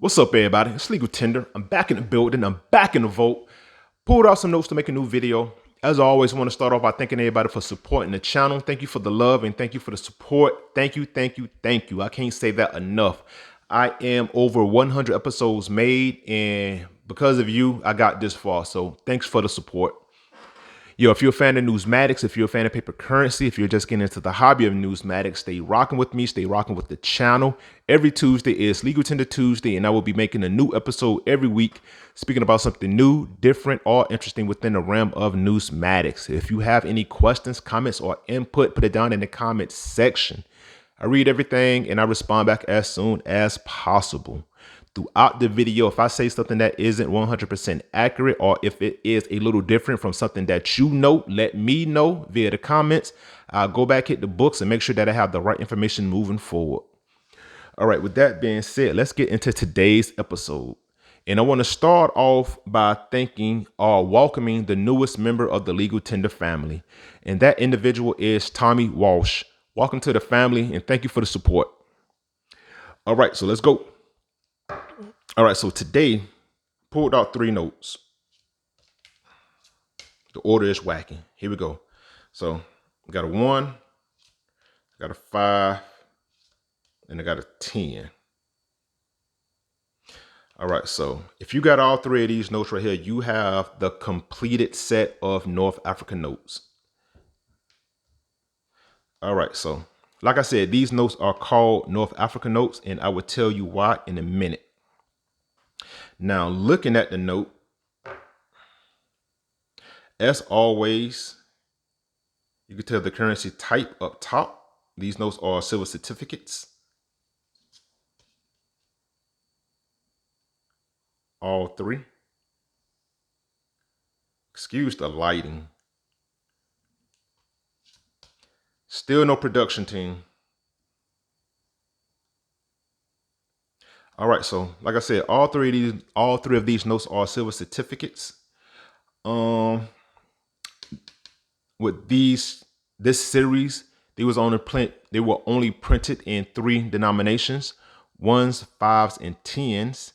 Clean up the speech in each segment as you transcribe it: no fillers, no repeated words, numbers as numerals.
What's up, everybody? It's Legal Tender. I'm back in the building. I'm back in the vote. Pulled out some notes to make a new video. As always, I want to start off by thanking everybody for supporting the channel. Thank you for the love and thank you for the support. Thank you, thank you, thank you. I can't say that enough. I am over 100 episodes made, and because of you, I got this far. So thanks for the support. Yo, if you're a fan of numismatics, if you're a fan of paper currency, if you're just getting into the hobby of numismatics, stay rocking with me, stay rocking with the channel. Every Tuesday is Legal Tender Tuesday, and I will be making a new episode every week, speaking about something new, different, or interesting within the realm of numismatics. If you have any questions, comments, or input, put it down in the comments section. I read everything and I respond back as soon as possible. Throughout the video, if I say something that isn't 100% accurate, or if it is a little different from something that you know, let me know via the comments. I'll go back, hit the books, and make sure that I have the right information moving forward. All right, with that being said, let's get into today's episode. And I want to start off by thanking or welcoming the newest member of the Legal Tender family. And that individual is Tommy Walsh. Welcome to the family and thank you for the support. All right, so let's go. All right, so today, pulled out 3 notes. The order is whacking. Here we go. So I got a 1, I got a 5, and I got a 10. All right, so if you got all 3 of these notes right here, you have the completed set of North African notes. All right, so like I said, these notes are called North African notes, and I will tell you why in a minute. Now, looking at the note, as always, you can tell the currency type up top. These notes are silver certificates. All 3. Excuse the lighting. Still no production team. All right, so like I said, all three of these notes are silver certificates. With this series, they were only printed in 3 denominations: 1s, 5s, and 10s,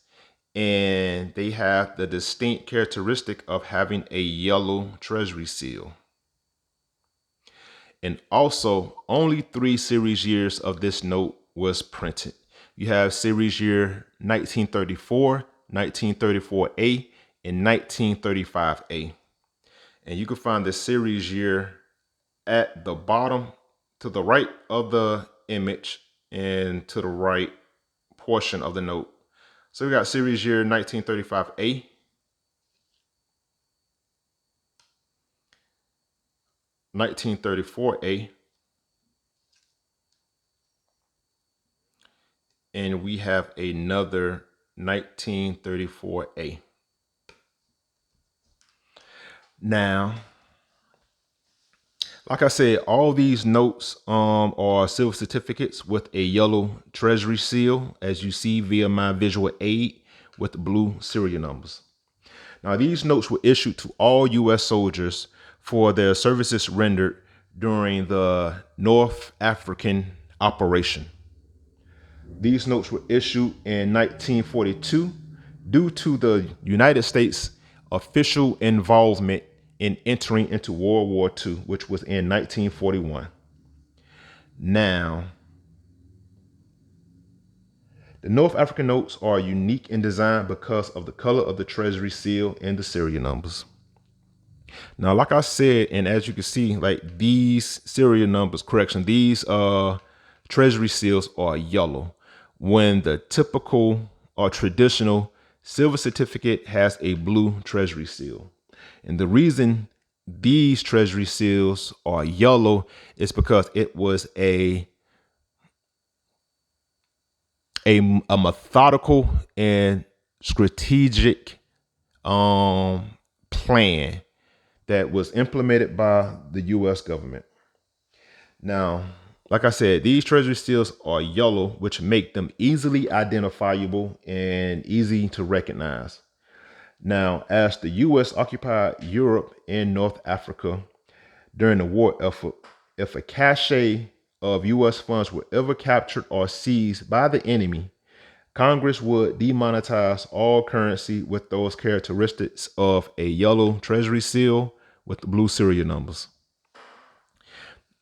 and they have the distinct characteristic of having a yellow treasury seal. And also, only 3 series years of this note was printed. You have series year 1934, 1934A, and 1935A. And you can find the series year at the bottom to the right of the image and to the right portion of the note. So we got series year 1935A, 1934A, and we have another 1934A. Now, like I said, all these notes are silver certificates with a yellow treasury seal, as you see via my visual aid with the blue serial numbers. Now, these notes were issued to all U.S. soldiers for their services rendered during the North African operation. These notes were issued in 1942 due to the United States' official involvement in entering into World War II, which was in 1941. Now, the North African notes are unique in design because of the color of the treasury seal and the serial numbers. Now, like I said, and as you can see, like these serial numbers, these treasury seals are yellow, when the typical or traditional silver certificate has a blue treasury seal. And the reason these treasury seals are yellow is because it was a methodical and strategic plan that was implemented by the U.S. government. Now, like I said, these treasury seals are yellow, which make them easily identifiable and easy to recognize. Now, as the U.S. occupied Europe and North Africa during the war effort, if a cache of U.S. funds were ever captured or seized by the enemy, Congress would demonetize all currency with those characteristics of a yellow treasury seal with the blue serial numbers.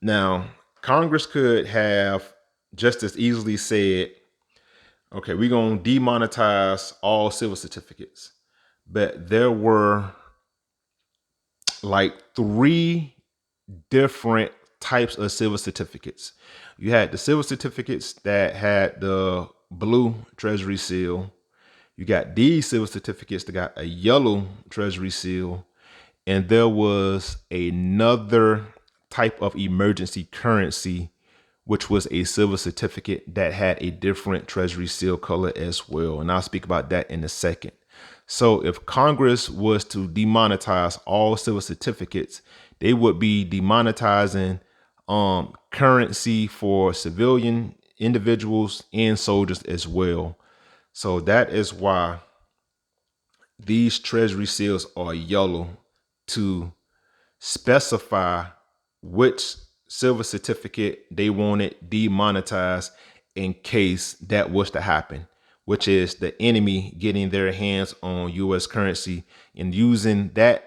Now, Congress could have just as easily said, okay, we're going to demonetize all silver certificates. But there were like three different types of silver certificates. You had the silver certificates that had the blue treasury seal. You got these silver certificates that got a yellow treasury seal. And there was another type of emergency currency, which was a silver certificate that had a different treasury seal color as well. And I'll speak about that in a second. So if Congress was to demonetize all silver certificates, they would be demonetizing currency for civilian individuals and soldiers as well. So that is why these treasury seals are yellow, to specify which silver certificate they wanted demonetized in case that was to happen, which is the enemy getting their hands on U.S. currency and using that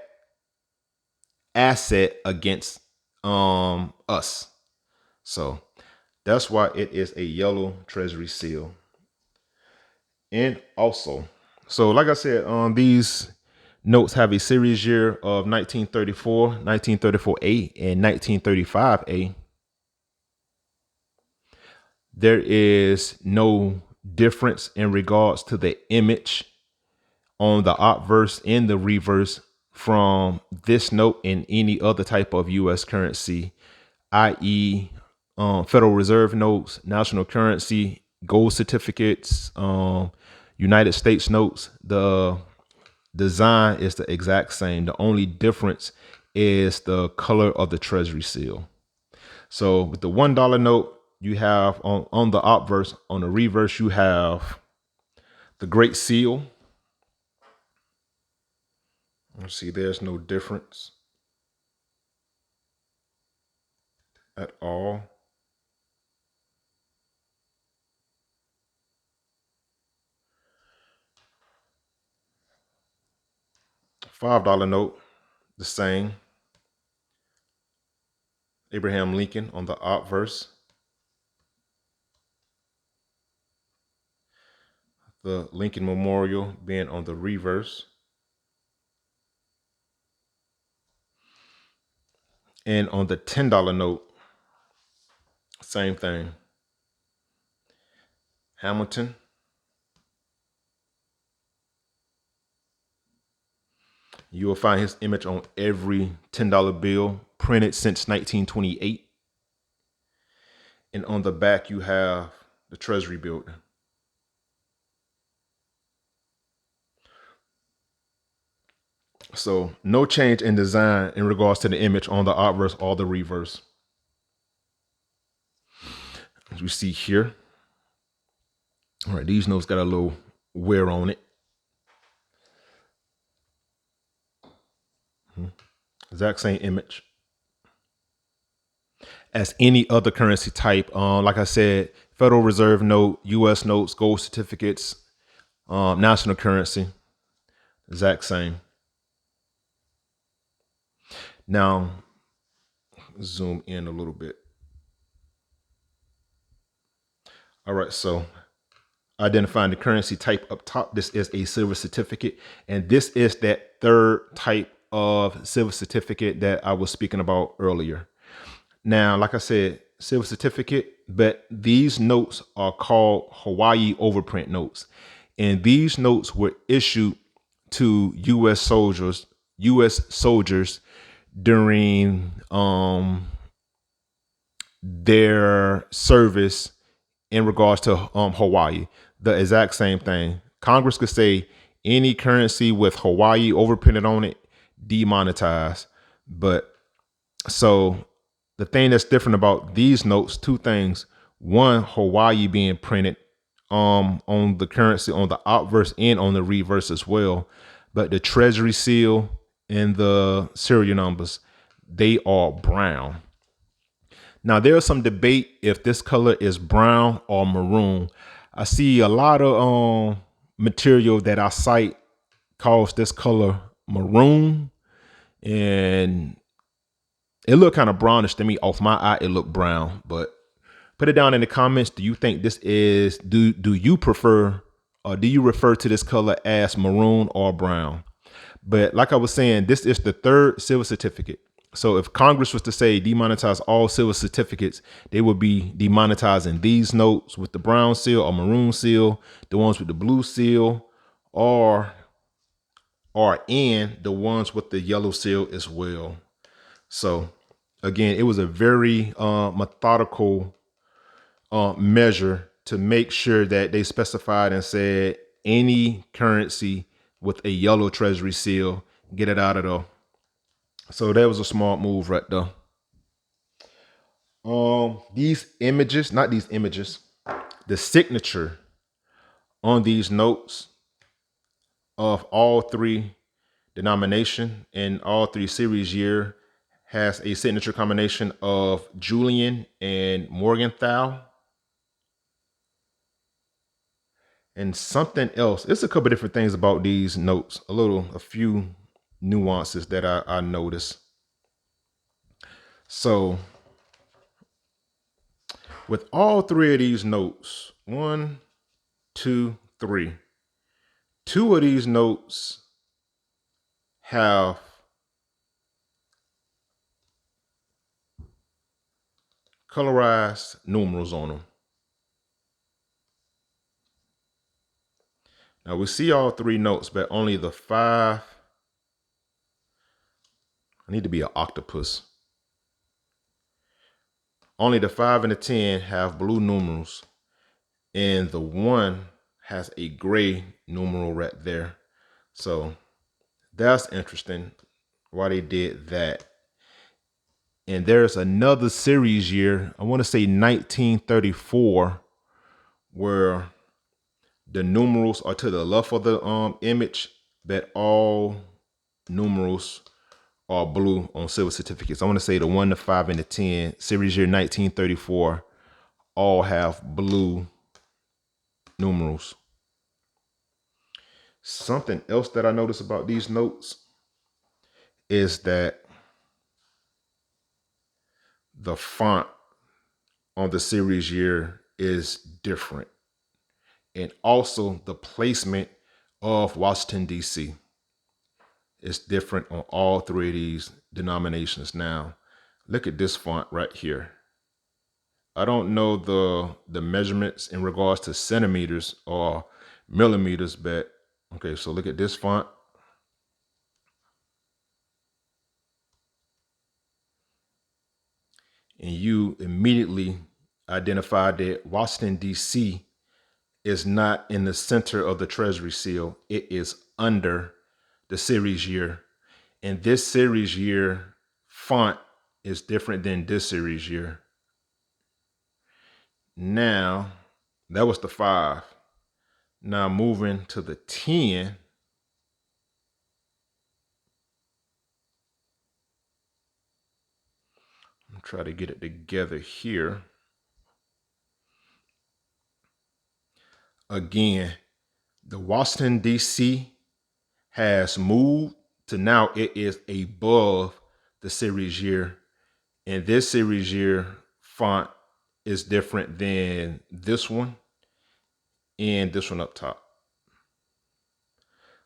asset against us. So that's why it is a yellow treasury seal. And also, so like I said, these notes have a series year of 1934, 1934A, and 1935A. There is no difference in regards to the image on the obverse and the reverse from this note and any other type of U.S. currency, i.e. Federal Reserve notes, national currency, gold certificates, United States notes. The design is the exact same. The only difference is the color of the treasury seal. So with the $1 note, you have on the obverse, on the reverse, you have the Great Seal. Let's see, there's no difference at all. $5 note, the same. Abraham Lincoln on the obverse. The Lincoln Memorial being on the reverse. And on the $10 note, same thing. Hamilton. You will find his image on every $10 bill printed since 1928. And on the back, you have the Treasury building. So no change in design in regards to the image on the obverse or the reverse. As you see here. All right, these notes got a little wear on it. Exact same image as any other currency type. Like I said, Federal Reserve note, U.S. notes, gold certificates, national currency, exact same. Now, zoom in a little bit. All right, so identifying the currency type up top, this is a silver certificate, and this is that third type of silver certificate that I was speaking about earlier. Now, like I said, silver certificate, but these notes are called Hawaii overprint notes, and these notes were issued to U.S. soldiers during their service in regards to Hawaii. The exact same thing. Congress could say any currency with Hawaii overprinted on it, demonetized. But so the thing that's different about these notes, two things. One, Hawaii being printed on the currency on the obverse and on the reverse as well. But the treasury seal and the serial numbers, they are brown. Now, there's some debate if this color is brown or maroon. I see a lot of material that I cite calls this color maroon, and it looked kind of brownish to me. Off my eye, it looked brown. But put it down in the comments. Do you think this is, do you prefer, or do you refer to this color as maroon or brown? But like I was saying, this is the third silver certificate. So if Congress was to say demonetize all silver certificates, they would be demonetizing these notes with the brown seal or maroon seal, the ones with the blue seal, or in the ones with the yellow seal as well. So again, it was a very methodical measure to make sure that they specified and said any currency with a yellow treasury seal, get it out of there. So that was a smart move right there. These images, not these images, the signature on these notes of all three denomination and all three series year has a signature combination of Julian and Morgenthau. And something else. It's a couple different things about these notes, a few nuances that I noticed. So with all three of these notes, 1, 2, 3, two of these notes have colorized numerals on them. Now we see all three notes, but only the 5. I need to be an octopus. Only the 5 and the 10 have blue numerals, and the 1 has a gray numeral right there. So that's interesting why they did that. And there's another series year, I want to say 1934, where the numerals are to the left of the image, but all numerals are blue on silver certificates. I want to say the 1, the 5, and the 10, series year 1934, all have blue numerals. Something else that I noticed about these notes is that the font on the series year is different. And also the placement of Washington, D.C. is different on all three of these denominations. Now, look at this font right here. I don't know the measurements in regards to centimeters or millimeters, but okay, so look at this font. And you immediately identify that Washington, D.C. is not in the center of the treasury seal. It is under the series year. And this series year font is different than this series year. Now, that was the 5. Now moving to the 10. I'm trying to get it together here. Again, the Washington, D.C. has moved to now it is above the series year. And this series year font is different than this one and this one up top.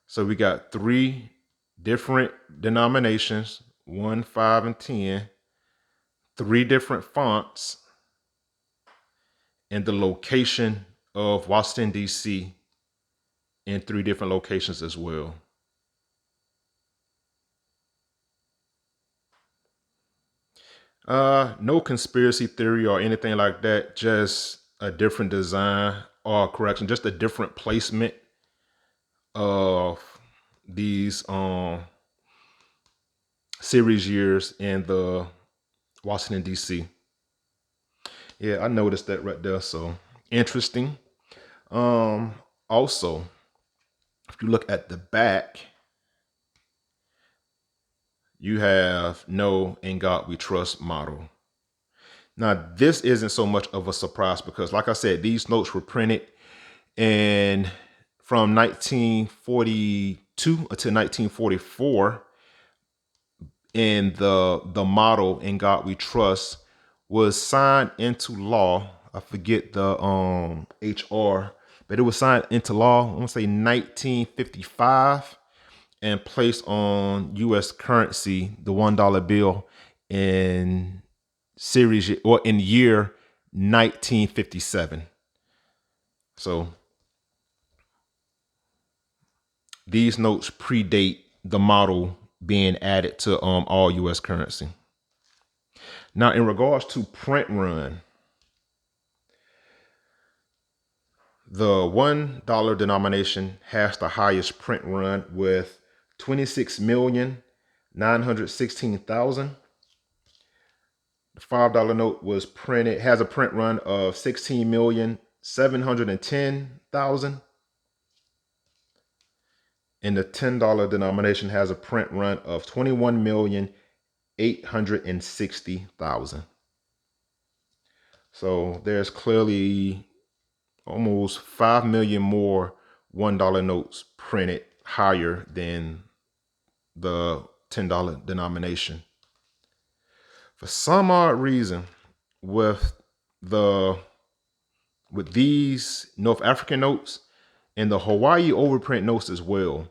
So we got 3 different denominations, 1, 5, and 10, 3 different fonts, and the location of Washington, D.C. in 3 different locations as well. No conspiracy theory or anything like that, just a different design or correction, just a different placement of these series years in the Washington, D.C. Yeah, I noticed that right there. So interesting. Also, if you look at the back, you have "Know in God We Trust" motto. Now, this isn't so much of a surprise because, like I said, these notes were printed And from 1942 until 1944, and the motto "In God We Trust" was signed into law. I forget the HR, but it was signed into law, I want to say 1955, and placed on US currency, the $1 bill, in in year 1957. So these notes predate the model being added to all US currency. Now, in regards to print run, the $1 denomination has the highest print run with 26,916,000. The $5 note has a print run of 16,710,000. And the $10 denomination has a print run of 21,860,000. So there's clearly almost 5 million more $1 notes printed higher than the $10 denomination. For some odd reason, with these North African notes and the Hawaii overprint notes as well,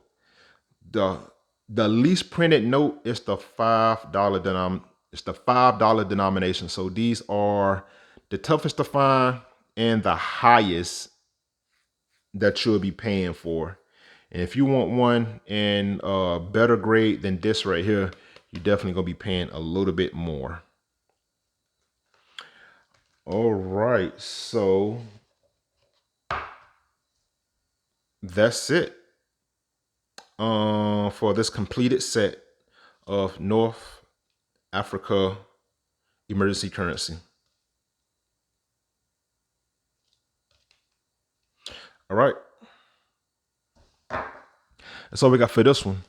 the least printed note is the $5 denomination. So these are the toughest to find and the highest that you'll be paying for. And if you want one in a better grade than this right here, you're definitely gonna be paying a little bit more. All right, so that's it for this completed set of North Africa emergency currency. All right, that's all we got for this one.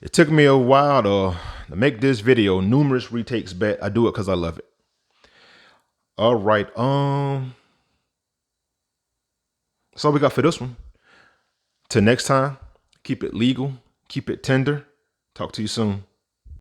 It took me a while to make this video, numerous retakes, but I do it because I love it. All right, that's all we got for this one. Till next time, keep it legal, keep it tender. Talk to you soon.